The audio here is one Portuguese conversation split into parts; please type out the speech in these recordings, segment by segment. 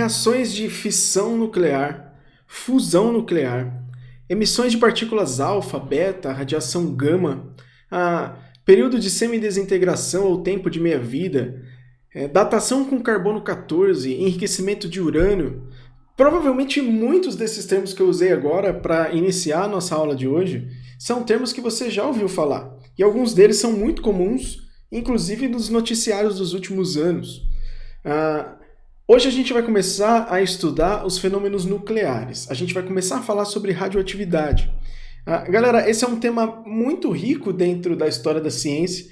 reações de fissão nuclear, fusão nuclear, emissões de partículas alfa, beta, radiação gama, período de semidesintegração ou tempo de meia-vida, datação com carbono 14, enriquecimento de urânio. Provavelmente muitos desses termos que eu usei agora para iniciar a nossa aula de hoje são termos que você já ouviu falar, e alguns deles são muito comuns, inclusive nos noticiários dos últimos anos. Hoje a gente vai começar a estudar os fenômenos nucleares. A gente vai começar a falar sobre radioatividade. Galera, esse é um tema muito rico dentro da história da ciência,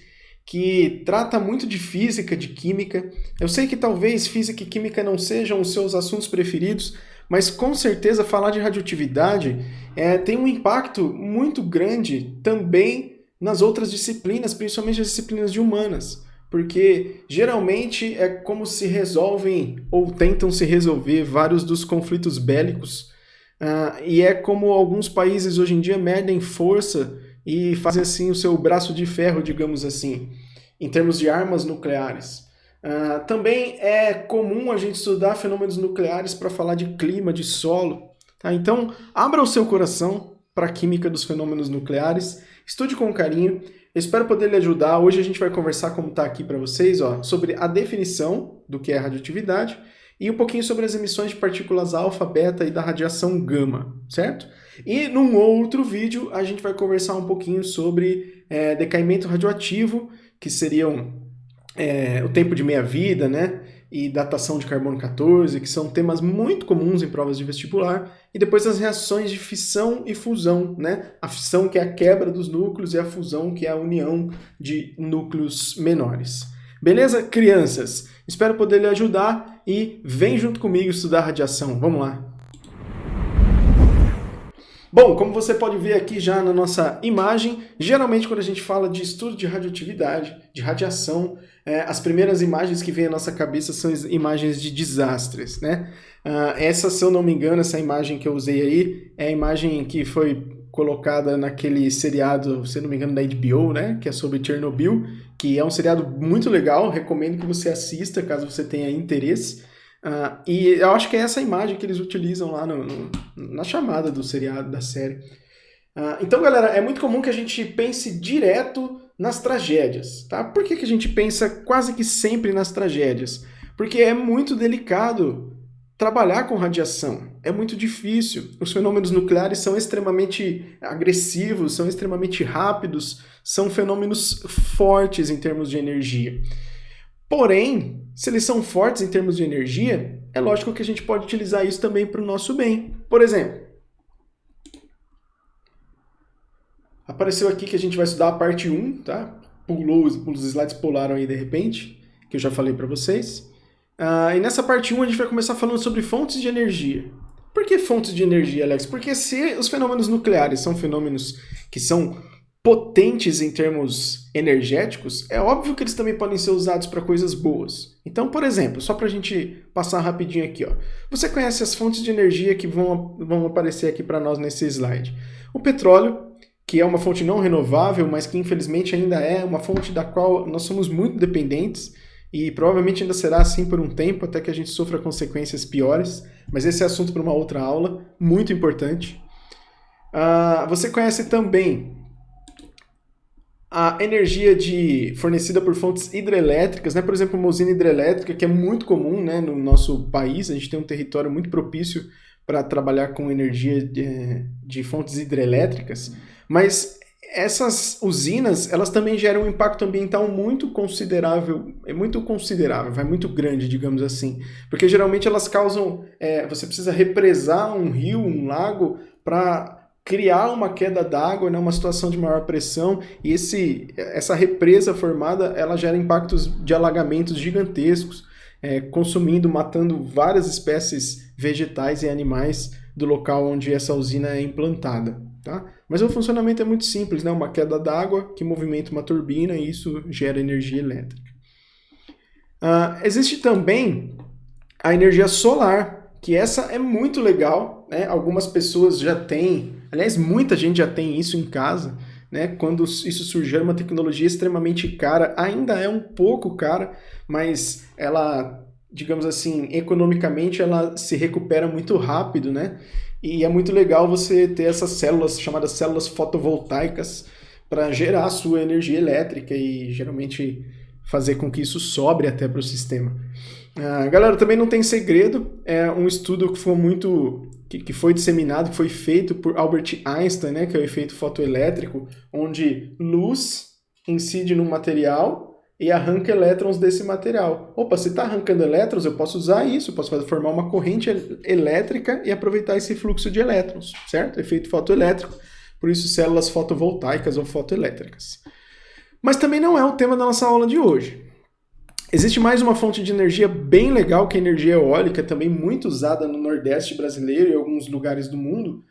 que trata muito de física, de química. Eu sei que talvez física e química não sejam os seus assuntos preferidos, mas com certeza falar de radioatividade tem um impacto muito grande também nas outras disciplinas, principalmente as disciplinas de humanas. Porque geralmente é como se resolvem ou tentam se resolver vários dos conflitos bélicos, e é como alguns países hoje em dia medem força e fazem assim o seu braço de ferro, digamos assim, em termos de armas nucleares. Também é comum a gente estudar fenômenos nucleares para falar de clima, de solo. Tá? Então, abra o seu coração para a química dos fenômenos nucleares, estude com carinho. Eu espero poder lhe ajudar. Hoje a gente vai conversar, como está aqui para vocês, sobre a definição do que é radioatividade e um pouquinho sobre as emissões de partículas alfa, beta e da radiação gama, certo? E num outro vídeo a gente vai conversar um pouquinho sobre decaimento radioativo, que seriam o tempo de meia-vida, né? E datação de carbono 14, que são temas muito comuns em provas de vestibular, e depois as reações de fissão e fusão, né? A fissão, que é a quebra dos núcleos, e a fusão, que é a união de núcleos menores. Beleza, crianças? Espero poder lhe ajudar e vem junto comigo estudar radiação. Vamos lá! Bom, como você pode ver aqui já na nossa imagem, geralmente quando a gente fala de estudo de radioatividade, de radiação, as primeiras imagens que vêm à nossa cabeça são as imagens de desastres, né? Essa, se eu não me engano, essa imagem que eu usei aí, é a imagem que foi colocada naquele seriado, se eu não me engano, da HBO, né? Que é sobre Chernobyl, que é um seriado muito legal, recomendo que você assista, caso você tenha interesse. E eu acho que é essa imagem que eles utilizam lá na chamada do seriado, da série. Então, galera, é muito comum que a gente pense direto nas tragédias, tá? Por que a gente pensa quase que sempre nas tragédias? Porque é muito delicado trabalhar com radiação, é muito difícil. Os fenômenos nucleares são extremamente agressivos, são extremamente rápidos, são fenômenos fortes em termos de energia. Porém, se eles são fortes em termos de energia, é lógico que a gente pode utilizar isso também para o nosso bem. Por exemplo, apareceu aqui que a gente vai estudar a parte 1, tá? Os slides pularam aí de repente, que eu já falei para vocês. E nessa parte 1 a gente vai começar falando sobre fontes de energia. Por que fontes de energia, Alex? Porque se os fenômenos nucleares são fenômenos que são potentes em termos energéticos, é óbvio que eles também podem ser usados para coisas boas. Então, por exemplo, só para a gente passar rapidinho aqui, você conhece as fontes de energia que vão aparecer aqui para nós nesse slide. O petróleo, que é uma fonte não renovável, mas que infelizmente ainda é uma fonte da qual nós somos muito dependentes e provavelmente ainda será assim por um tempo, até que a gente sofra consequências piores, mas esse é assunto para uma outra aula, muito importante. Você conhece também a energia fornecida por fontes hidrelétricas, né? Por exemplo, uma usina hidrelétrica, que é muito comum, né, no nosso país. A gente tem um território muito propício para trabalhar com energia de fontes hidrelétricas, mas essas usinas, elas também geram um impacto ambiental muito considerável, vai muito grande, digamos assim, porque geralmente elas causam, você precisa represar um rio, um lago, para criar uma queda d'água, né, uma situação de maior pressão, e essa represa formada, ela gera impactos de alagamentos gigantescos, matando várias espécies vegetais e animais do local onde essa usina é implantada. Tá? Mas o funcionamento é muito simples, né? Uma queda d'água que movimenta uma turbina e isso gera energia elétrica. Existe também a energia solar, que essa é muito legal, né? Algumas pessoas já têm, aliás, muita gente já tem isso em casa, né? Quando isso surgiu, era uma tecnologia extremamente cara, ainda é um pouco cara, mas ela digamos assim, economicamente ela se recupera muito rápido, né? E é muito legal você ter essas células chamadas células fotovoltaicas para gerar a sua energia elétrica e geralmente fazer com que isso sobre até para o sistema. Galera, também não tem segredo, é um estudo que foi que foi disseminado, que foi feito por Albert Einstein, né, que é o efeito fotoelétrico, onde luz incide no material e arranca elétrons desse material. Opa, se está arrancando elétrons, eu posso usar isso, eu posso formar uma corrente elétrica e aproveitar esse fluxo de elétrons, certo? Efeito fotoelétrico, por isso células fotovoltaicas ou fotoelétricas. Mas também não é o tema da nossa aula de hoje. Existe mais uma fonte de energia bem legal, que é a energia eólica, também muito usada no Nordeste brasileiro e em alguns lugares do mundo,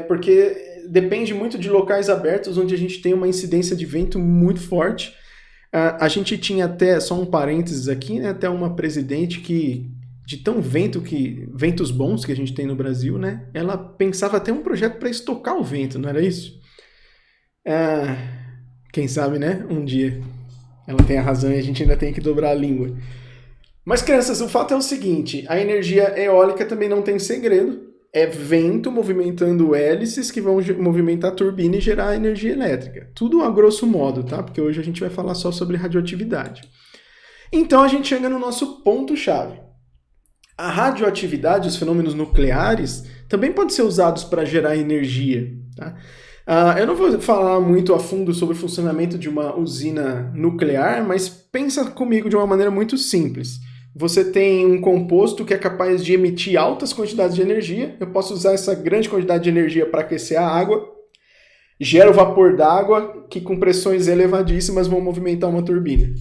porque depende muito de locais abertos onde a gente tem uma incidência de vento muito forte. A gente tinha até, só um parênteses aqui, né, até uma presidente que, de tão ventos bons que a gente tem no Brasil, né, ela pensava até um projeto para estocar o vento, não era isso? Quem sabe, né, um dia ela tem a razão e a gente ainda tem que dobrar a língua. Mas, crianças, o fato é o seguinte, a energia eólica também não tem segredo. É vento movimentando hélices que vão movimentar a turbina e gerar energia elétrica. Tudo a grosso modo, tá? Porque hoje a gente vai falar só sobre radioatividade. Então a gente chega no nosso ponto-chave. A radioatividade, os fenômenos nucleares, também podem ser usados para gerar energia, tá? Eu não vou falar muito a fundo sobre o funcionamento de uma usina nuclear, mas pensa comigo de uma maneira muito simples. Você tem um composto que é capaz de emitir altas quantidades de energia. Eu posso usar essa grande quantidade de energia para aquecer a água. Gera o vapor d'água, que com pressões elevadíssimas vão movimentar uma turbina.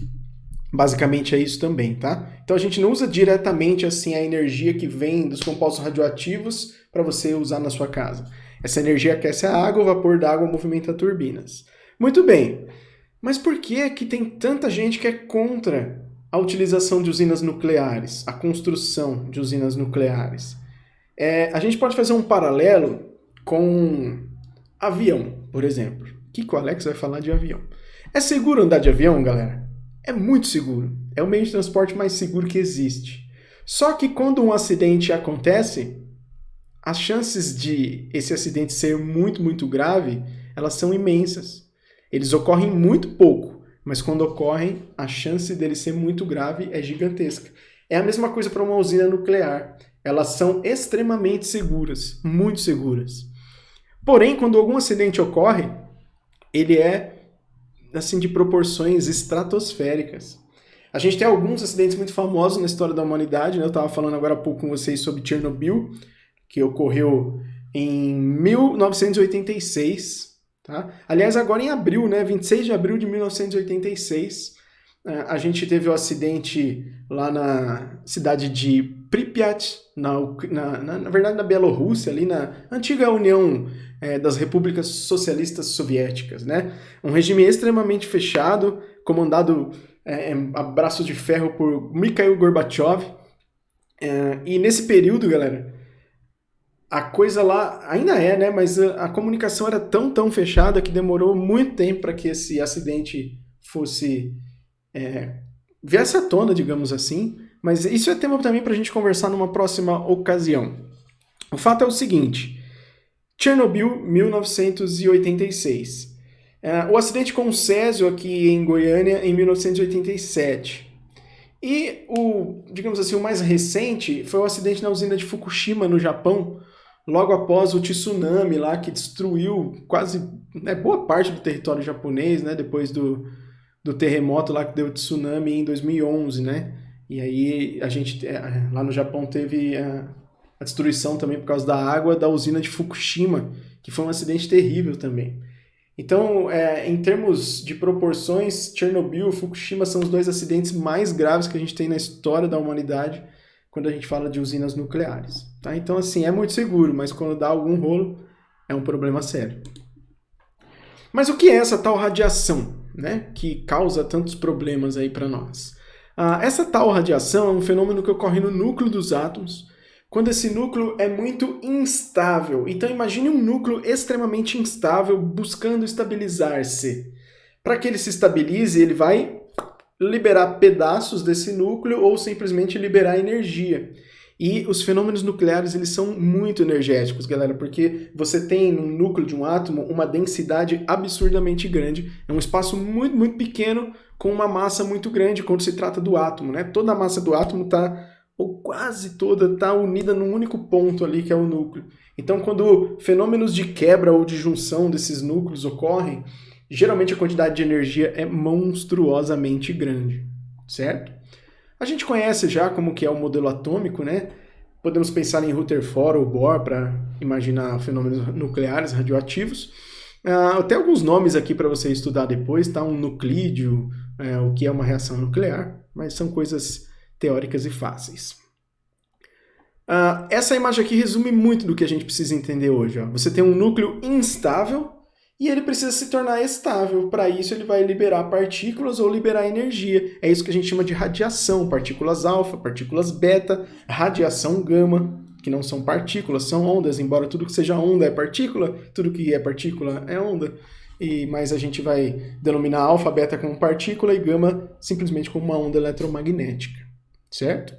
Basicamente é isso também, tá? Então a gente não usa diretamente assim a energia que vem dos compostos radioativos para você usar na sua casa. Essa energia aquece a água, o vapor d'água movimenta turbinas. Muito bem, mas por que tem tanta gente que é contra a utilização de usinas nucleares, a construção de usinas nucleares? A gente pode fazer um paralelo com avião, por exemplo. O que o Alex vai falar de avião? É seguro andar de avião, galera? É muito seguro. É o meio de transporte mais seguro que existe. Só que quando um acidente acontece, as chances de esse acidente ser muito, muito grave, elas são imensas. Eles ocorrem muito pouco, mas quando ocorrem, a chance dele ser muito grave é gigantesca. É a mesma coisa para uma usina nuclear. Elas são extremamente seguras, muito seguras. Porém, quando algum acidente ocorre, ele é assim de proporções estratosféricas. A gente tem alguns acidentes muito famosos na história da humanidade, né? Eu estava falando agora há pouco com vocês sobre Chernobyl, que ocorreu em 1986, tá? Aliás, agora em abril, né? 26 de abril de 1986, a gente teve o acidente lá na cidade de Pripyat, na verdade na Bielorrússia, ali na antiga União das Repúblicas Socialistas Soviéticas, né? Um regime extremamente fechado, comandado a braço de ferro por Mikhail Gorbachev. E nesse período, galera, a coisa lá ainda né? Mas a comunicação era tão fechada que demorou muito tempo para que esse acidente viesse à tona, digamos assim. Mas isso é tema também para a gente conversar numa próxima ocasião. O fato é o seguinte: Chernobyl, 1986. O acidente com o Césio aqui em Goiânia, em 1987. E digamos assim, o mais recente foi o acidente na usina de Fukushima, no Japão, logo após o tsunami lá que destruiu quase boa parte do território japonês, né, depois do terremoto lá que deu tsunami em 2011, né? E aí a gente lá no Japão teve a destruição também por causa da água da usina de Fukushima, que foi um acidente terrível também. Então, em termos de proporções, Chernobyl e Fukushima são os dois acidentes mais graves que a gente tem na história da humanidade quando a gente fala de usinas nucleares. Tá? Então, assim, é muito seguro, mas quando dá algum rolo, é um problema sério. Mas o que é essa tal radiação, né, que causa tantos problemas aí para nós? Essa tal radiação é um fenômeno que ocorre no núcleo dos átomos, quando esse núcleo é muito instável. Então imagine um núcleo extremamente instável buscando estabilizar-se. Para que ele se estabilize, ele vai liberar pedaços desse núcleo ou simplesmente liberar energia. E os fenômenos nucleares, eles são muito energéticos, galera, porque você tem no núcleo de um átomo uma densidade absurdamente grande. É um espaço muito, muito pequeno com uma massa muito grande quando se trata do átomo, né? Toda a massa do átomo está, ou quase toda, está unida num único ponto ali, que é o núcleo. Então, quando fenômenos de quebra ou de junção desses núcleos ocorrem, geralmente a quantidade de energia é monstruosamente grande, certo? A gente conhece já como que é o modelo atômico, né? Podemos pensar em Rutherford ou Bohr para imaginar fenômenos nucleares radioativos. Até alguns nomes aqui para você estudar depois, tá? Um nuclídeo, o que é uma reação nuclear, mas são coisas teóricas e fáceis. Essa imagem aqui resume muito do que a gente precisa entender hoje. Ó. Você tem um núcleo instável e ele precisa se tornar estável. Para isso, ele vai liberar partículas ou liberar energia. É isso que a gente chama de radiação. Partículas alfa, partículas beta, radiação gama, que não são partículas, são ondas. Embora tudo que seja onda é partícula, tudo que é partícula é onda. Mas a gente vai denominar alfa, beta como partícula e gama simplesmente como uma onda eletromagnética. Certo?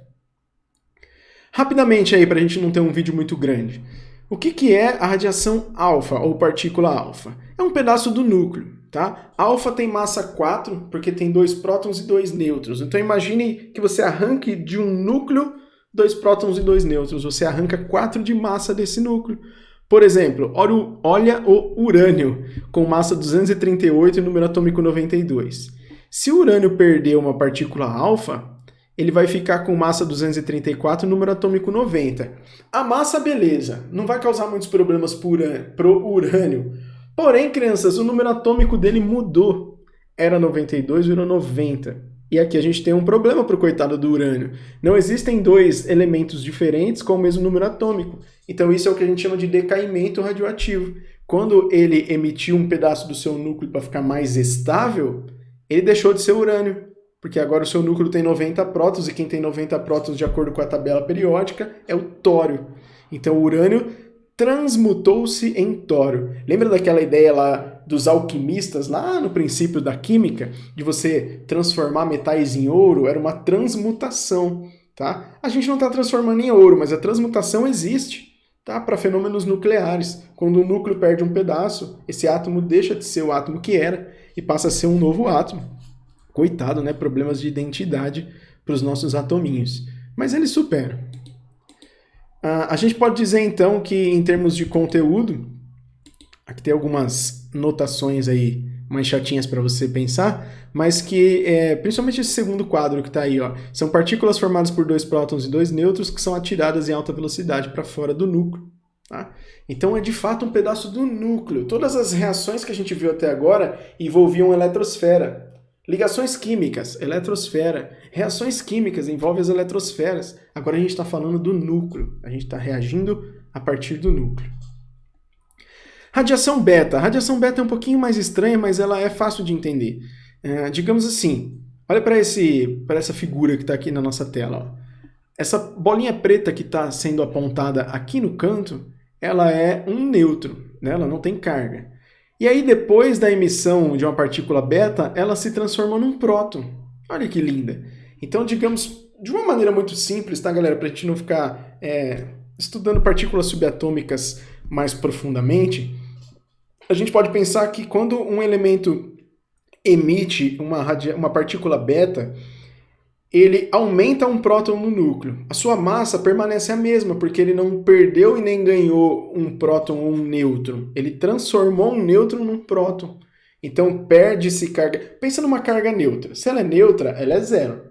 Rapidamente aí, para a gente não ter um vídeo muito grande. O que é a radiação alfa, ou partícula alfa? É um pedaço do núcleo, tá? Alfa tem massa 4, porque tem 2 prótons e 2 nêutrons. Então imagine que você arranque de um núcleo 2 prótons e 2 nêutrons. Você arranca 4 de massa desse núcleo. Por exemplo, olha o urânio, com massa 238 e número atômico 92. Se o urânio perder uma partícula alfa, ele vai ficar com massa 234 e número atômico 90. A massa, beleza, não vai causar muitos problemas pro urânio. Porém, crianças, o número atômico dele mudou. Era 92, virou 90. E aqui a gente tem um problema pro coitado do urânio. Não existem 2 elementos diferentes com o mesmo número atômico. Então isso é o que a gente chama de decaimento radioativo. Quando ele emitiu um pedaço do seu núcleo para ficar mais estável, ele deixou de ser urânio. Porque agora o seu núcleo tem 90 prótons, e quem tem 90 prótons de acordo com a tabela periódica é o tório. Então o urânio transmutou-se em tório. Lembra daquela ideia lá dos alquimistas, lá no princípio da química, de você transformar metais em ouro? Era uma transmutação, tá? A gente não está transformando em ouro, mas a transmutação existe, tá? Para fenômenos nucleares. Quando o núcleo perde um pedaço, esse átomo deixa de ser o átomo que era e passa a ser um novo átomo. Coitado, né? Problemas de identidade para os nossos atominhos. Mas eles superam. A gente pode dizer, então, que em termos de conteúdo, aqui tem algumas notações aí mais chatinhas para você pensar, mas que, principalmente esse segundo quadro que está aí, ó, são partículas formadas por 2 prótons e 2 nêutrons que são atiradas em alta velocidade para fora do núcleo. Tá? Então é de fato um pedaço do núcleo. Todas as reações que a gente viu até agora envolviam eletrosfera. Ligações químicas, eletrosfera. Reações químicas envolvem as eletrosferas. Agora a gente está falando do núcleo. A gente está reagindo a partir do núcleo. Radiação beta. A radiação beta é um pouquinho mais estranha, mas ela é fácil de entender. Digamos assim, olha para essa figura que está aqui na nossa tela. Ó. Essa bolinha preta que está sendo apontada aqui no canto, ela é um nêutron, né? Ela não tem carga. E aí, depois da emissão de uma partícula beta, ela se transforma num próton. Olha que linda. Então, digamos, de uma maneira muito simples, tá, galera? Para a gente não ficar estudando partículas subatômicas mais profundamente, a gente pode pensar que quando um elemento emite uma partícula beta, ele aumenta um próton no núcleo. A sua massa permanece a mesma, porque ele não perdeu e nem ganhou um próton ou um nêutron. Ele transformou um nêutron num próton. Então perde-se carga. Pensa numa carga neutra. Se ela é neutra, ela é zero.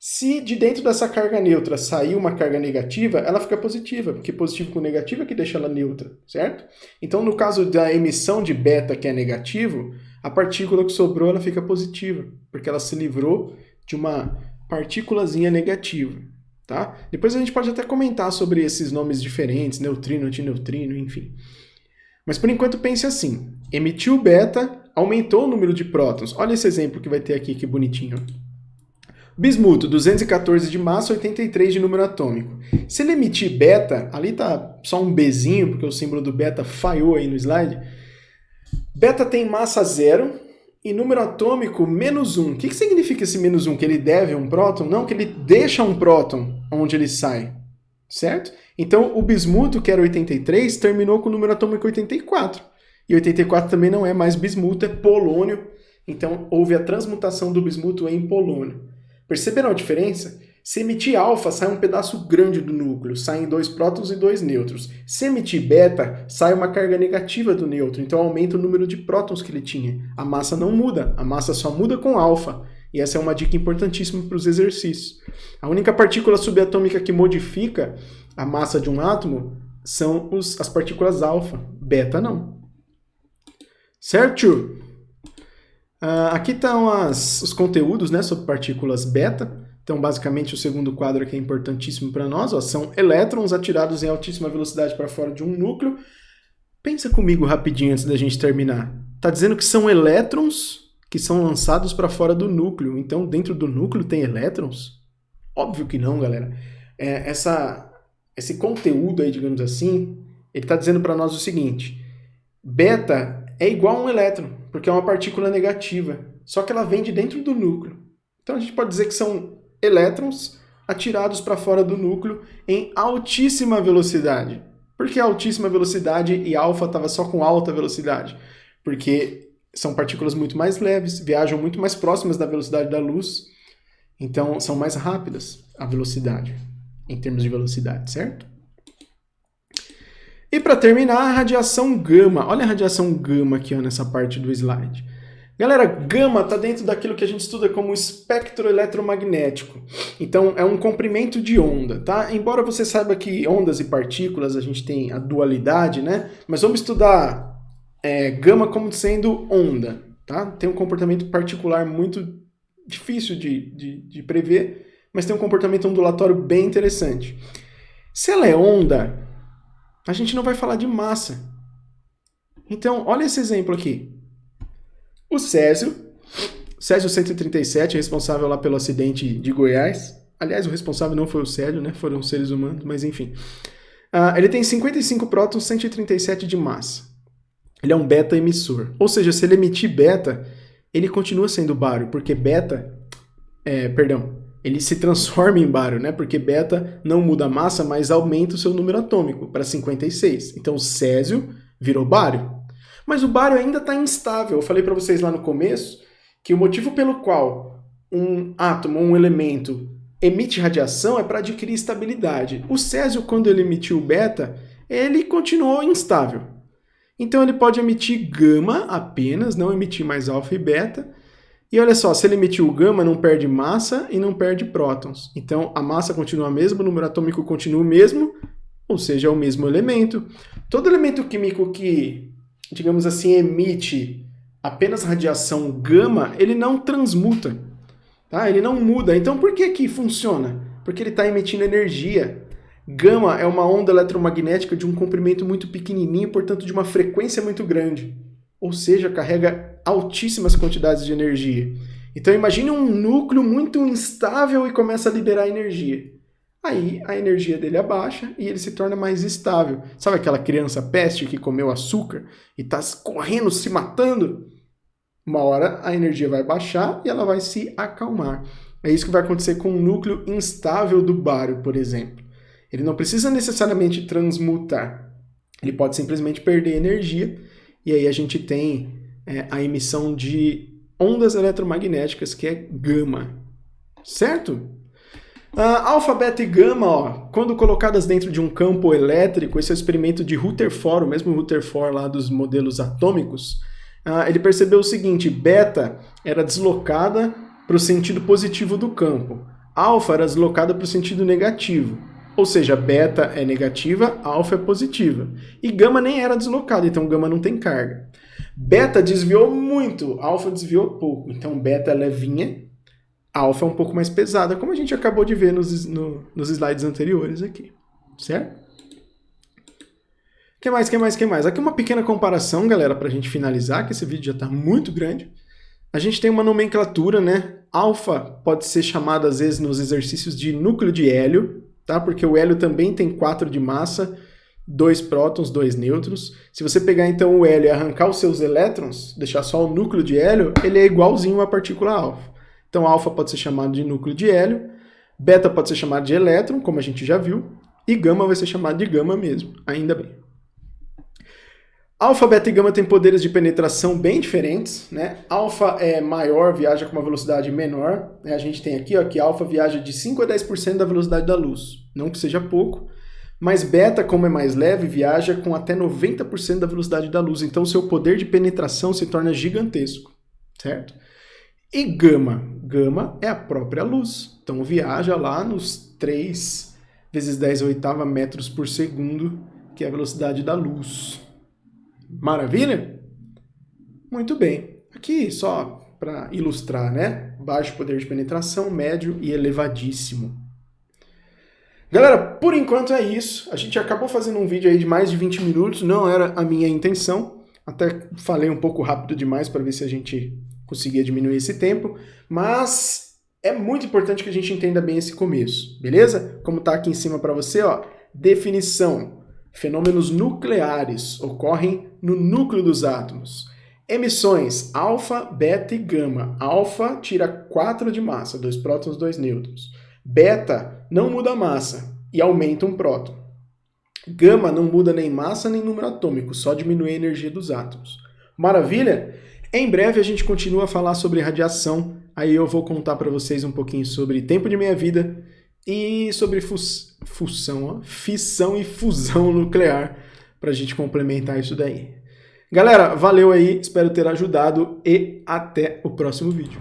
Se de dentro dessa carga neutra sair uma carga negativa, ela fica positiva, porque positivo com negativo é que deixa ela neutra, certo? Então no caso da emissão de beta, que é negativo, a partícula que sobrou ela fica positiva, porque ela se livrou de uma partículazinha negativa, tá? Depois a gente pode até comentar sobre esses nomes diferentes, neutrino, antineutrino, enfim. Mas por enquanto pense assim, emitiu beta, aumentou o número de prótons. Olha esse exemplo que vai ter aqui, que bonitinho. Bismuto, 214 de massa, 83 de número atômico. Se ele emitir beta, ali tá só um Bzinho, porque o símbolo do beta falhou aí no slide. Beta tem massa 0 e número atômico -1. O que significa esse -1? Que ele deve um próton? Não, que ele deixa um próton onde ele sai, certo? Então, o bismuto, que era 83, terminou com o número atômico 84. E 84 também não é mais bismuto, é polônio. Então, houve a transmutação do bismuto em polônio. Perceberam a diferença? Se emitir alfa, sai um pedaço grande do núcleo, saem 2 prótons e 2 nêutrons. Se emitir beta, sai uma carga negativa do nêutron, então aumenta o número de prótons que ele tinha. A massa não muda, a massa só muda com alfa. E essa é uma dica importantíssima para os exercícios. A única partícula subatômica que modifica a massa de um átomo são as partículas alfa, beta não. Certo? Aqui estão os conteúdos, né, sobre partículas beta. Então, basicamente, o segundo quadro aqui é importantíssimo para nós. Ó, são elétrons atirados em altíssima velocidade para fora de um núcleo. Pensa comigo rapidinho antes da gente terminar. Está dizendo que são elétrons que são lançados para fora do núcleo. Então, dentro do núcleo tem elétrons? Óbvio que não, galera. Esse conteúdo aí, digamos assim, ele está dizendo para nós o seguinte. Beta é igual a um elétron, porque é uma partícula negativa. Só que ela vem de dentro do núcleo. Então, a gente pode dizer que são elétrons atirados para fora do núcleo em altíssima velocidade. Por que altíssima velocidade e alfa estava só com alta velocidade? Porque são partículas muito mais leves, viajam muito mais próximas da velocidade da luz, então são mais rápidas a velocidade, em termos de velocidade, certo? E para terminar, a radiação gama. Olha a radiação gama aqui, ó, nessa parte do slide. Galera, gama está dentro daquilo que a gente estuda como espectro eletromagnético. Então, é um comprimento de onda, tá? Embora você saiba que ondas e partículas, a gente tem a dualidade, né? Mas vamos estudar gama como sendo onda, tá? Tem um comportamento particular muito difícil de prever, mas tem um comportamento ondulatório bem interessante. Se ela é onda, a gente não vai falar de massa. Então, olha esse exemplo aqui. O Césio 137, responsável lá pelo acidente de Goiás. Aliás, o responsável não foi o Césio, né? Foram os seres humanos, mas enfim. Ele tem 55 prótons, 137 de massa. Ele é um beta emissor. Ou seja, se ele emitir beta, ele continua sendo bário, porque ele se transforma em bário, né? Porque beta não muda a massa, mas aumenta o seu número atômico para 56. Então, o Césio virou bário. Mas o bário ainda está instável. Eu falei para vocês lá no começo que o motivo pelo qual um átomo, um elemento, emite radiação é para adquirir estabilidade. O Césio, quando ele emitiu beta, ele continuou instável. Então ele pode emitir gama apenas, não emitir mais alfa e beta. E olha só, se ele emitir o gama, não perde massa e não perde prótons. Então a massa continua a mesma, o número atômico continua o mesmo, ou seja, é o mesmo elemento. Todo elemento químico que, digamos assim, emite apenas radiação gama, ele não transmuta, tá? Ele não muda. Então por que funciona? Porque ele está emitindo energia. Gama é uma onda eletromagnética de um comprimento muito pequenininho, portanto de uma frequência muito grande. Ou seja, carrega altíssimas quantidades de energia. Então imagine um núcleo muito instável e começa a liberar energia. Aí a energia dele abaixa e ele se torna mais estável. Sabe aquela criança peste que comeu açúcar e está correndo, se matando? Uma hora a energia vai baixar e ela vai se acalmar. É isso que vai acontecer com um núcleo instável do bário, por exemplo. Ele não precisa necessariamente transmutar. Ele pode simplesmente perder energia e aí a gente tem a emissão de ondas eletromagnéticas, que é gama. Certo? Alfa, beta e gama, ó, quando colocadas dentro de um campo elétrico, esse é o experimento de Rutherford, o mesmo Rutherford lá dos modelos atômicos, ele percebeu o seguinte: beta era deslocada para o sentido positivo do campo, alfa era deslocada para o sentido negativo. Ou seja, beta é negativa, alfa é positiva. E gama nem era deslocada, então gama não tem carga. Beta desviou muito, alfa desviou pouco. Então beta é levinha, alfa é um pouco mais pesada, como a gente acabou de ver nos slides anteriores aqui. Certo? Que mais? Aqui uma pequena comparação, galera, para a gente finalizar, que esse vídeo já está muito grande. A gente tem uma nomenclatura, né? Alfa pode ser chamada, às vezes, nos exercícios de núcleo de hélio, tá? Porque o hélio também tem 4 de massa, 2 prótons, 2 nêutrons. Se você pegar então o hélio e arrancar os seus elétrons, deixar só o núcleo de hélio, ele é igualzinho à partícula alfa. Então alfa pode ser chamado de núcleo de hélio, beta pode ser chamado de elétron, como a gente já viu, e gama vai ser chamado de gama mesmo, ainda bem. Alfa, beta e gama têm poderes de penetração bem diferentes, né? Alfa é maior, viaja com uma velocidade menor. A gente tem aqui ó, que alfa viaja de 5 a 10% da velocidade da luz. Não que seja pouco, mas beta, como é mais leve, viaja com até 90% da velocidade da luz. Então, seu poder de penetração se torna gigantesco, certo? E gama? Gama é a própria luz. Então, viaja lá nos 3 vezes 10 a oitava metros por segundo, que é a velocidade da luz. Maravilha? Muito bem. Aqui, só para ilustrar, né? Baixo poder de penetração, médio e elevadíssimo. Galera, por enquanto é isso. A gente acabou fazendo um vídeo aí de mais de 20 minutos, não era a minha intenção. Até falei um pouco rápido demais para ver se a gente conseguia diminuir esse tempo, mas é muito importante que a gente entenda bem esse começo, beleza? Como tá aqui em cima para você, ó, definição. Fenômenos nucleares ocorrem no núcleo dos átomos. Emissões alfa, beta e gama. Alfa tira 4 de massa, 2 prótons, 2 nêutrons. Beta não muda a massa e aumenta um próton. Gama não muda nem massa nem número atômico, só diminui a energia dos átomos. Maravilha? Em breve a gente continua a falar sobre radiação, aí eu vou contar para vocês um pouquinho sobre tempo de meia-vida e sobre fissão e fusão nuclear, para a gente complementar isso daí. Galera, valeu aí, espero ter ajudado e até o próximo vídeo.